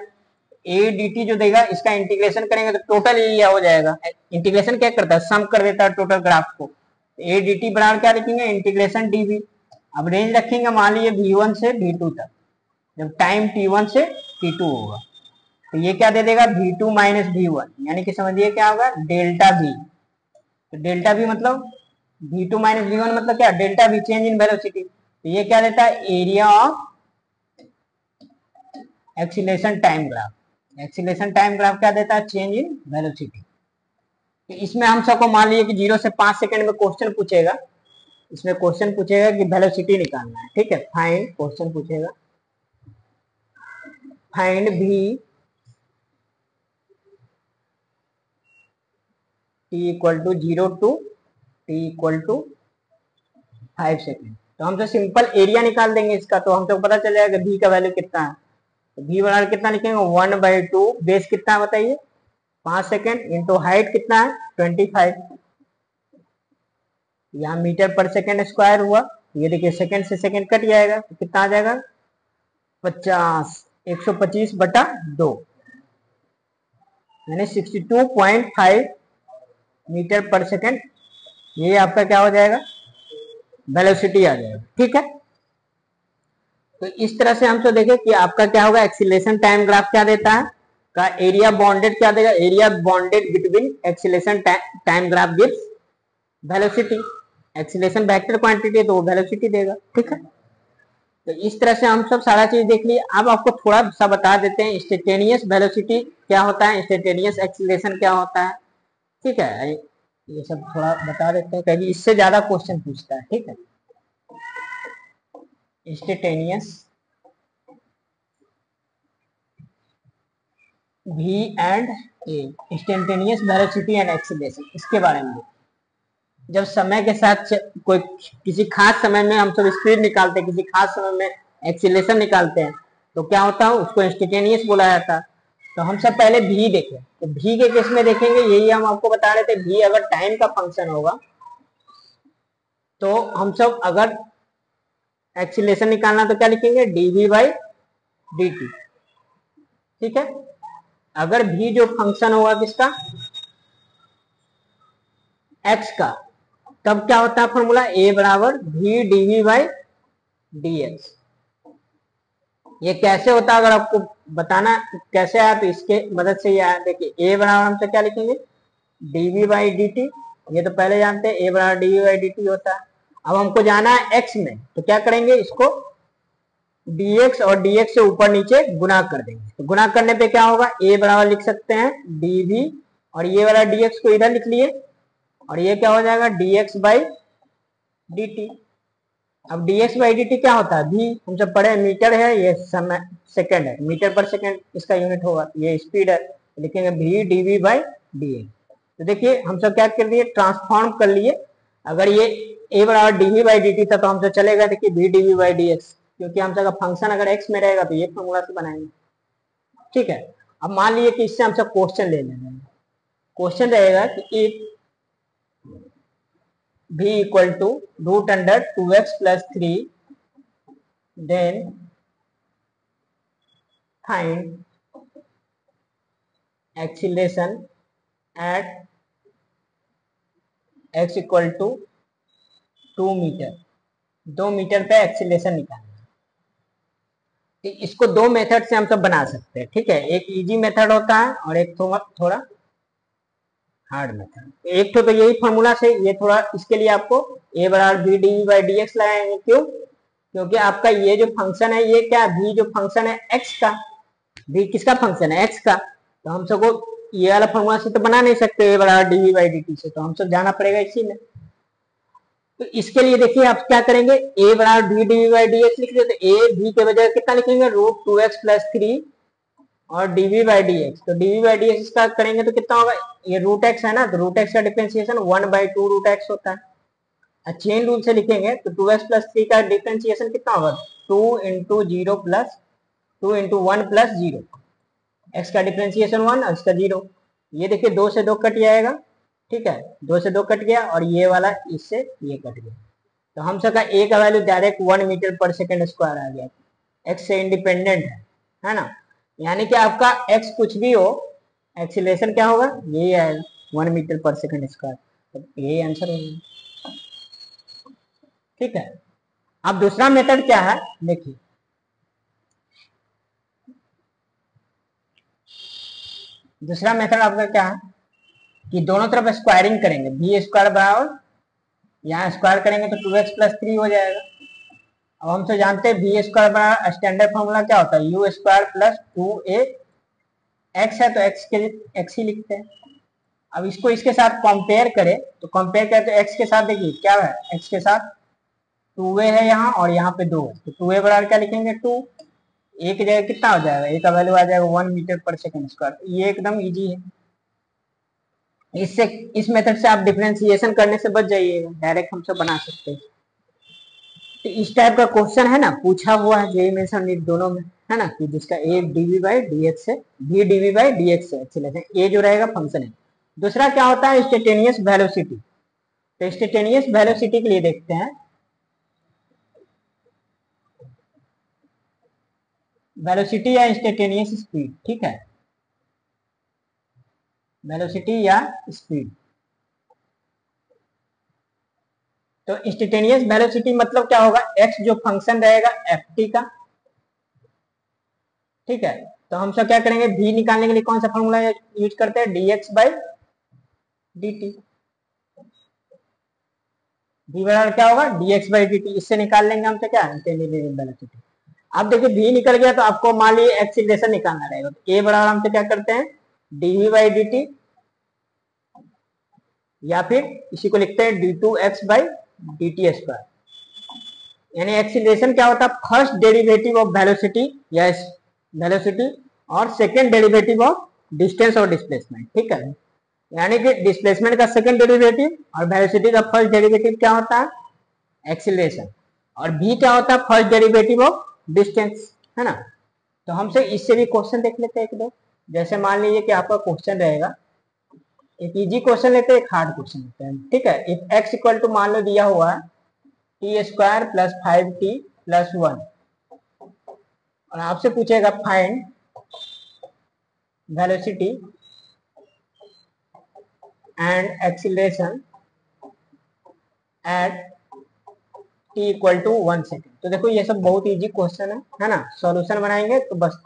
a dt जो देगा इसका इंटीग्रेशन करेंगे तो टोटल एरिया हो जाएगा। इंटीग्रेशन क्या करता है, सम कर देता है टोटल ग्राफ को। a dt बराबर क्या लिखेंगे इंटीग्रेशन dv। अब रेंज रखेंगे मान लीजिए v1 से v2 तक, जब टाइम t1 से t2 होगा तो ये क्या दे देगा v2 माइनस v1, यानी कि समझिए क्या होगा डेल्टा v। तो डेल्टा v मतलब v2 माइनस v1 मतलब क्या delta v change in velocity. तो ये क्या देता है area of acceleration time graph. Acceleration time graph क्या देता है चेंज इन वेलोसिटी। तो इसमें हम सबको मान लीजिए कि 0 से 5 सेकंड में क्वेश्चन पूछेगा, इसमें क्वेश्चन पूछेगा कि वेलोसिटी निकालना है, ठीक है। फाइंड क्वेश्चन पूछेगा find v t equal to 0 to t equal to 5 second. तो हम तो सिंपल एरिया निकाल देंगे इसका, तो हमको पता चल जाएगा v का वैल्यू कितना है। तो v बराबर कितना लिखेंगे 1/2, बेस कितना है बताइए 5 सेकेंड, इंटू हाइट कितना है 25, यहाँ मीटर पर सेकेंड स्क्वायर हुआ, ये देखिए सेकेंड से सेकेंड कट जाएगा तो कितना आ जाएगा 50, 125/2 यानी 62.5 मीटर पर सेकेंड, ये आपका क्या हो जाएगा वेलोसिटी आ जाएगा, ठीक है। तो इस तरह से हम तो देखें कि आपका क्या होगा एक्सीलरेशन टाइम ग्राफ क्या देता है का एरिया बॉन्डेड क्या देगा, area bonded between acceleration time graph gives velocity. Acceleration vector quantity है तो वो वेलोसिटी देगा, ठीक है। तो इस तरह से हम सब सारा चीज देख लिए। अब आपको थोड़ा सा बता देते हैं इंस्टेंटेनियस वेलोसिटी क्या होता है, इंस्टेंटेनियस एक्सीलरेशन क्या होता है, ठीक है। ये सब थोड़ा बता देते हैं कभी इससे ज्यादा क्वेश्चन पूछता है, ठीक है। Instantaneous v and a, instantaneous velocity and acceleration, इसके बारे में जब समय के साथ कोई किसी खास समय में हम सब स्पीड निकालते हैं, किसी खास समय में एक्सीलरेशन निकालते हैं तो क्या होता है उसको इंस्टेंटेनियस बोला जाता है। तो हम सब पहले v देखें, तो v के केस में देखेंगे यही हम आपको बता रहे थे, v अगर टाइम का फंक्शन होगा तो हम सब अगर एक्सीलरेशन निकालना तो क्या लिखेंगे dv बाई dt, ठीक है। अगर v जो फंक्शन होगा किसका x का, तब क्या होता है फॉर्मूला a बराबर v dv बाई dx। ये कैसे होता है अगर आपको बताना कैसे आया तो इसके मदद से ये आया। देखिए a बराबर हमसे क्या लिखेंगे dv बाई dt, ये तो पहले जानते हैं a बराबर dv बाई dt होता है। अब हमको जाना है x में, तो क्या करेंगे इसको dx और dx से ऊपर नीचे गुना कर देंगे, तो गुना करने पे क्या होगा a बराबर लिख सकते हैं dv और ये वाला dx को इधर लिख लिए और ये क्या हो जाएगा dx बाई dt। अब dx बाई dt क्या होता है v हम सब पढ़े मीटर है, ये समय सेकंड है, मीटर पर सेकंड इसका यूनिट होगा, ये स्पीड है, लिखेंगे v dv बाई dx। तो देखिए हम सब क्या कर दिए ट्रांसफॉर्म कर लिए। अगर ये a बराबर dv बाई dt था तो हमसे चलेगा देखिए v dv बाई dx, क्योंकि हम सबका फंक्शन अगर x में रहेगा तो ये फॉर्मूला से बनाएंगे, ठीक है। अब मान लीजिए कि इससे हमसे क्वेश्चन ले लेना है। क्वेश्चन रहेगा कि if v equal to root under 2x plus 3 then find acceleration at x equal to 2 metre, 2 metre पे एक्सीलरेशन निकालना। इसको दो मेथड से हम सब बना सकते हैं, ठीक है। एक इजी मेथड होता है और एक थोड़ा हार्ड मेथड। एक तो यही फॉर्मूला से ये थोड़ा, इसके लिए आपको a बराबर v d by d x लगाएंगे। क्यों? क्योंकि आपका ये जो फंक्शन है, ये क्या v जो फंक्शन है x का, v किसका फंक्शन है? x का। तो हम सबको ये वाला फॉर्मूला से तो बना नहीं सकते a बराबर डी बाई डी टी से, तो हम सब जाना पड़ेगा इसी में। तो इसके लिए देखिए आप क्या करेंगे, a बराबर v d by d x लिख देते। a v के बजाय कितना लिखेंगे? रूट 2x प्लस 3 और dv बाई डी एक्स। तो dv बाई डी एक्स का करेंगे तो कितना होगा? ये रूट एक्स है ना, तो रूट एक्स का डिफरेंशिएशन 1/2 रूट एक्स होता है। चेन रूल से लिखेंगे तो 2x प्लस 3 का डिफरेंशिएशन कितना होगा? 2 into 0 plus 2 into 1 plus 0। X का डिफरेंशिएशन 1 और इसका 0। ये देखिए 2 से 2 कट जाएगा, ठीक है। 2 से 2 कट गया और ये वाला इससे ये कट गया। तो हम सबका a का वैल्यू डायरेक्ट 1 मीटर पर सेकेंड स्क्वायर आ गया। x से इंडिपेंडेंट है ना। यानी कि आपका x कुछ भी हो, एक्सीलरेशन क्या होगा? यही आएगा 1 मीटर पर सेकेंड स्क्वायर। तो यही आंसर होगा, ठीक है। अब दूसरा मेथड क्या है देखिए, दूसरा मेथड आपका क्या है कि दोनों तरफ स्क्वायरिंग करेंगे। बी स्क्वायर बराबर, यहाँ स्क्वायर करेंगे तो 2x प्लस 3 हो जाएगा। अब हम तो जानते हैं बी स्क्वायर बराबर स्टैंडर्ड फॉर्मूला क्या होता है? You square plus 2a x है तो x के x ही लिखते हैं। अब इसको इसके साथ कंपेयर करें तो कंपेयर करें तो x के साथ देखिए क्या है, x के साथ 2a है यहाँ और यहाँ पे 2 है, तो 2a बराबर क्या लिखेंगे? 2। a की जगह कितना हो जाएगा? a का वैल्यू आ जाएगा 1 मीटर पर सेकेंड स्क्वायर। ये एकदम इजी है। इससे इस मेथड से आप डिफरेंशिएशन करने से बच जाइएगा, डायरेक्ट हम सब बना सकते हैं। तो इस टाइप का क्वेश्चन है ना, पूछा हुआ है जेईई मेंस और नीट दोनों में, है ना, कि जिसका a dv by d x है, b dv by d x है एक्सीलरेशन, a जो रहेगा फंक्शन है। दूसरा क्या होता है? Instantaneous velocity. तो इंस्टेंटेनियस वेलोसिटी के लिए देखते हैं, वेलोसिटी या इंस्टेंटेनियस स्पीड, ठीक है, वेलोसिटी या स्पीड। तो इंस्टेंटेनियस वेलोसिटी मतलब क्या होगा? x जो फंक्शन रहेगा ft का, ठीक है। तो हम सब क्या करेंगे, v निकालने के लिए कौन सा फॉर्मूला यूज करते हैं? dx by dt। v बराबर क्या होगा? dx by dt। इससे निकाल लेंगे हमसे क्या? Instantaneous velocity. अब देखिए v निकल गया तो आपको मान लीजिए एक्सीलरेशन निकालना रहेगा। तो a बराबर हमसे क्या करते हैं? dv बाई dt, या फिर इसी को लिखते हैं d2x बाई dt स्क्वायर। यानी एक्सीलरेशन क्या होता है? फर्स्ट डेरिवेटिव ऑफ वेलोसिटी या वेलोसिटी और सेकंड डेरिवेटिव ऑफ डिस्टेंस और डिस्प्लेसमेंट, ठीक है। यानी कि डिस्प्लेसमेंट का सेकंड डेरिवेटिव और वेलोसिटी का फर्स्ट डेरिवेटिव क्या होता है? एक्सीलरेशन। और v क्या होता है? फर्स्ट डेरिवेटिव ऑफ डिस्टेंस, है ना। तो हमसे इससे भी क्वेश्चन देख लेते हैं एक दो। जैसे मान लीजिए कि आपका क्वेश्चन रहेगा, एक इजी क्वेश्चन लेते हैं, एक हार्ड क्वेश्चन लेते हैं, ठीक है। इफ x इक्वल टू मान लो दिया हुआ है T square plus 5t plus 1 और आपसे पूछेगा find velocity and acceleration at t equal to 1 second. तो देखो ये सब बहुत इजी क्वेश्चन है ना। सॉल्यूशन बनाएंगे तो बस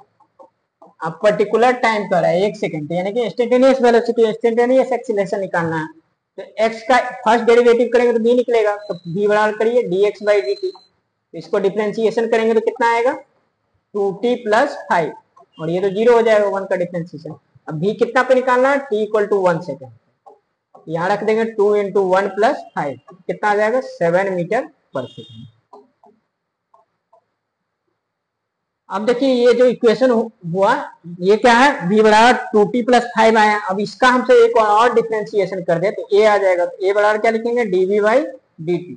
आप पर्टिकुलर टाइम पर है 1 सेकेंड, यानी कि इंस्टेंटेनियस वेलोसिटी इंस्टेंटेनियस एक्सीलरेशन निकालना है। तो x का फर्स्ट डेरिवेटिव करेंगे तो b निकलेगा, तो b बराबर करिए dx बाई dt। इसको डिफरेंशिएशन करेंगे तो कितना आएगा? 2t प्लस 5 और ये तो 0 हो जाएगा 1 का डिफरेंशिएशन। अब v कितना पे निकालना है? t equal to 1 second. यहाँ रख देंगे 2 इंटू 1 प्लस 5, कितना आ जाएगा? 7 मीटर पर सेकेंड। अब देखिए ये जो इक्वेशन हुआ ये क्या है? v बराबर 2t प्लस 5 आया। अब इसका हमसे एक और डिफरेंशिएशन कर दे तो a आ जाएगा। तो a बराबर क्या लिखेंगे? dv by dt।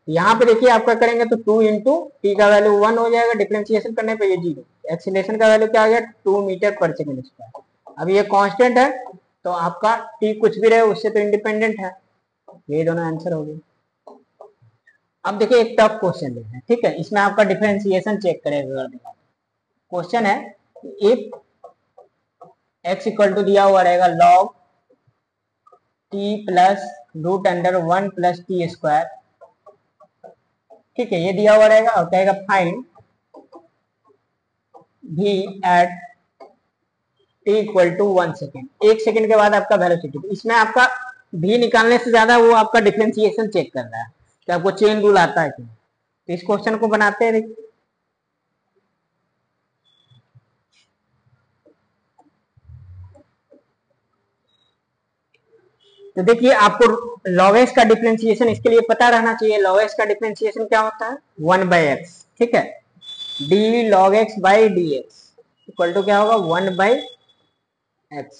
यहाँ पे देखिए आपका करेंगे तो 2 इंटू टी का वैल्यू 1 हो जाएगा, डिफरेंशिएशन करने पे ये 0। एक्सीलरेशन का वैल्यू क्या आ गया 2 मीटर पर सेकेंड स्क्वायर। अब ये कांस्टेंट है तो आपका टी कुछ भी रहे उससे तो इंडिपेंडेंट है। ये दोनों आंसर हो गए। अब देखिए एक टफ क्वेश्चन है, ठीक है, इसमें आपका डिफरेंशिएशन चेक करेगा। क्वेश्चन है इफ x इक्वल टू दिया हुआ रहेगा log t plus root under 1 plus t square, ठीक है, ये दिया हुआ रहेगा और कहेगा find v at t equal to 1 second, 1 second के बाद आपका वेलोसिटी। इसमें आपका v निकालने से ज्यादा वो आपका डिफरेंशिएशन चेक कर रहा है कि आपको चेन रूल आता है कि। तो इस क्वेश्चन को बनाते हैं, देखिए तो देखिए आपको log x का डिफरेंशिएशन इसके लिए पता रहना चाहिए। log x का डिफरेंशिएशन क्या होता है 1/x, ठीक है, d log x by d x equal to क्या होगा 1/x।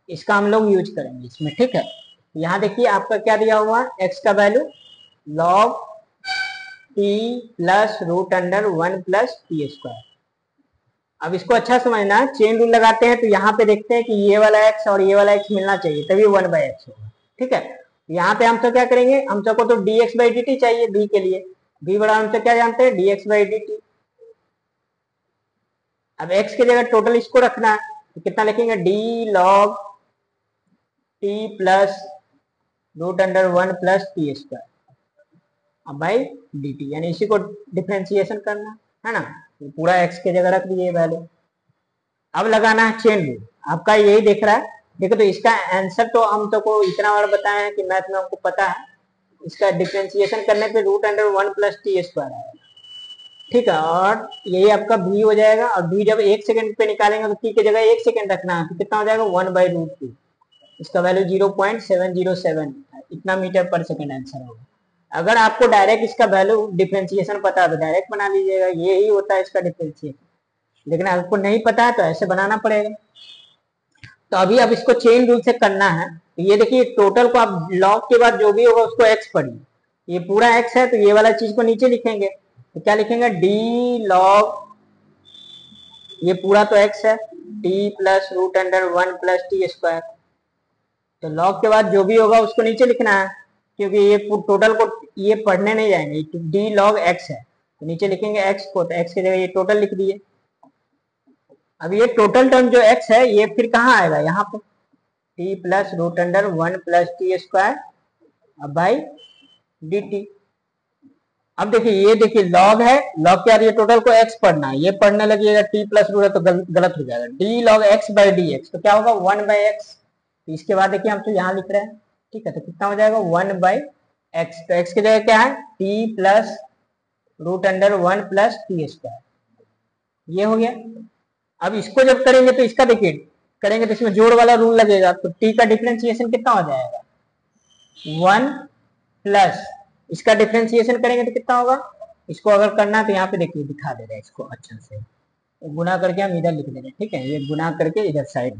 इसका हम लोग यूज करेंगे इसमें, ठीक है। यहाँ देखिए आपका क्या दिया हुआ है x का value log t plus root under 1 plus t square. अब इसको अच्छा समझना, चेन रूल लगाते हैं तो यहाँ पे देखते हैं कि ये वाला x और ये वाला x मिलना चाहिए तभी 1/x होगा, ठीक है। यहाँ पे हम तो क्या करेंगे, हम सबको तो dx बाई डी टी चाहिए b के लिए, b बड़ा हम तो क्या जानते हैं dx बाई डी टी। अब x की जगह टोटल इसको रखना है तो कितना लिखेंगे d log t plus root under 1 plus t square अब बाई डी टी, यानी इसी को डिफ्रेंसिएशन करना है ना। तो पूरा x की जगह रख दिए वैल्यू। अब लगाना है चेन रूल, आपका यही देख रहा है। देखो तो इसका आंसर तो हम सबको इतना बार बताए हैं कि मैथ में हमको पता है, इसका डिफ्रेंसिएशन करने पे root under 1 plus t square आएगा, ठीक है, और यही आपका v हो जाएगा। और v जब 1 सेकंड पे निकालेंगे तो t की जगह 1 सेकंड रखना है तो कितना हो जाएगा 1/√2। इसका वैल्यू 0.707 इतना मीटर पर सेकंड आंसर होगा। अगर आपको डायरेक्ट इसका वैल्यू डिफरेंशिएशन पता है तो डायरेक्ट बना लीजिएगा, यही होता है इसका डिफरेंशिएशन। लेकिन आपको नहीं पता है तो ऐसे बनाना पड़ेगा। तो अभी अब इसको चेन रूल से करना है। तो ये देखिए टोटल को आप लॉग के बाद जो भी होगा उसको x पढ़िए, ये पूरा x है तो ये वाला चीज को नीचे लिखेंगे तो क्या लिखेंगे d log, ये पूरा तो x है, t plus root under 1 plus t square. तो लॉग के बाद जो भी होगा उसको नीचे लिखना है क्योंकि ये टोटल को ये पढ़ने नहीं जाएंगे, d log x है तो नीचे लिखेंगे x को, तो x की जगह ये टोटल लिख दिए। अब ये टोटल टर्म जो x है ये फिर कहाँ आएगा यहाँ पे t plus root under 1 plus t square अब बाई डी टी। अब देखिए ये देखिए लॉग है, लॉग के बाद ये टोटल को x पढ़ना है, ये पढ़ने लगिएगा t प्लस रूट तो गलत हो जाएगा, d log x by d x तो क्या होगा 1/x। तो इसके बाद देखिए हम तो यहाँ लिख रहे हैं, ठीक है, तो कितना हो जाएगा 1/x। तो x की जगह क्या है t plus root under 1 plus t square, ये हो गया। अब इसको जब करेंगे तो इसका देखिए करेंगे तो इसमें जोड़ वाला रूल लगेगा तो t का डिफरेंशिएशन कितना हो जाएगा 1 प्लस इसका डिफरेंशिएशन करेंगे तो कितना होगा, इसको अगर करना है तो यहाँ पे देखिए दिखा दे रहे हैं इसको अच्छा से, गुना करके हम इधर लिख दे रहे हैं, ठीक है, ये गुना करके इधर साइड।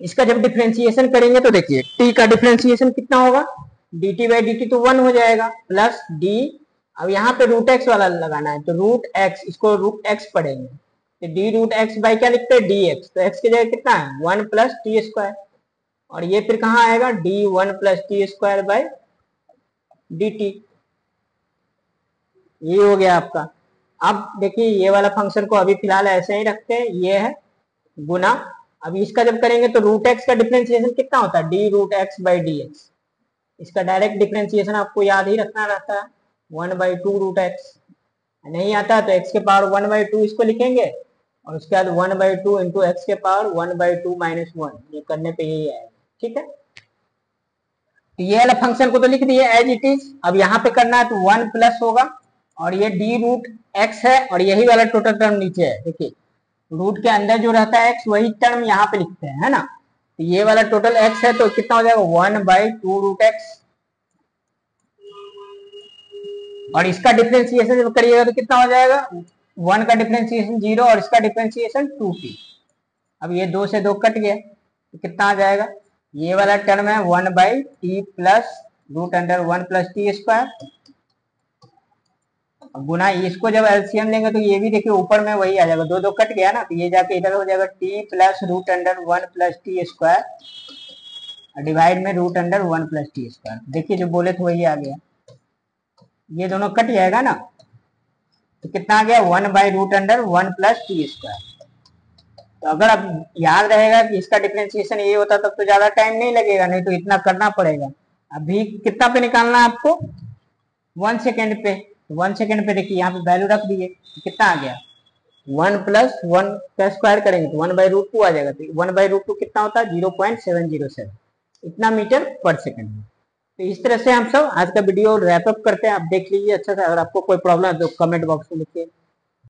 इसका जब डिफरेंशिएशन करेंगे तो देखिए t का डिफरेंशिएशन कितना होगा dt बाई डी टी तो 1 हो जाएगा प्लस d, अब यहाँ पे रूट एक्स वाला लगाना है तो रूट एक्स, इसको रूट एक्स पढ़ेंगे तो डी रूट एक्स बाई क्या लिखते हैं डी एक्स, तो एक्स की जगह कितना है 1 प्लस टी स्क्वायर और ये फिर कहाँ आएगा D 1 plus t square by d T, ये हो गया आपका। अब देखिए ये वाला फंक्शन को अभी फिलहाल ऐसे ही रखते हैं, ये है गुना। अब इसका जब करेंगे तो रूट एक्स का डिफरेंशिएशन कितना होता है d root x by d x, इसका डायरेक्ट डिफरेंशिएशन आपको याद ही रखना रहता है 1/2 रूट एक्स। नहीं आता तो x के पावर 1/2 इसको लिखेंगे और उसके बाद 1/2 इंटू एक्स के पावर 1/2 माइनस 1, ये करने पे यही आएगा, ठीक है। तो ये वाला फंक्शन को तो लिख दिए एज इट इज। अब यहाँ पे करना है तो 1 प्लस होगा और ये डी रूट एक्स है और यही वाला टोटल टर्म नीचे है, देखिए रूट के अंदर जो रहता है x वही टर्म यहाँ पे लिखते हैं, है ना। तो ये वाला टोटल x है तो कितना हो जाएगा 1/2 रूट एक्स और इसका डिफरेंशिएशन जब करिएगा तो कितना हो जाएगा 1 का डिफरेंशिएशन 0 और इसका डिफरेंशिएशन 2t। अब ये 2 से 2 कट गया तो कितना आ जाएगा, ये वाला टर्म है 1/t plus root under 1 plus t square गुना इसको जब एलसीएम लेंगे तो ये भी देखिए ऊपर में वही आ जाएगा, दो दो कट गया ना, तो ये जाके इधर हो जाएगा t plus root under 1 plus t square divide में root under 1 plus t square. देखिए जो बोले थे वही आ गया, ये दोनों कट जाएगा ना, तो कितना आ गया 1 by root under 1 plus t square. तो अगर अब याद रहेगा कि इसका डिफरेंशिएशन ये होता तब तो ज्यादा टाइम नहीं लगेगा, नहीं तो इतना करना पड़ेगा। अभी कितना पे निकालना है आपको, 1 सेकेंड पे। 1 सेकेंड पे देखिए यहाँ पे वैल्यू रख दिए, तो कितना आ गया 1 प्लस 1 का स्क्वायर करेंगे तो 1 बाई रूट 2 आ जाएगा। तो 1 बाई रूट 2 कितना होता है 0.707, इतना मीटर पर सेकेंड में। तो इस तरह से हम सब आज का वीडियो रैपअप करते हैं। आप देख लीजिए अच्छा से, अगर आपको कोई प्रॉब्लम है तो कमेंट बॉक्स में लिखिए।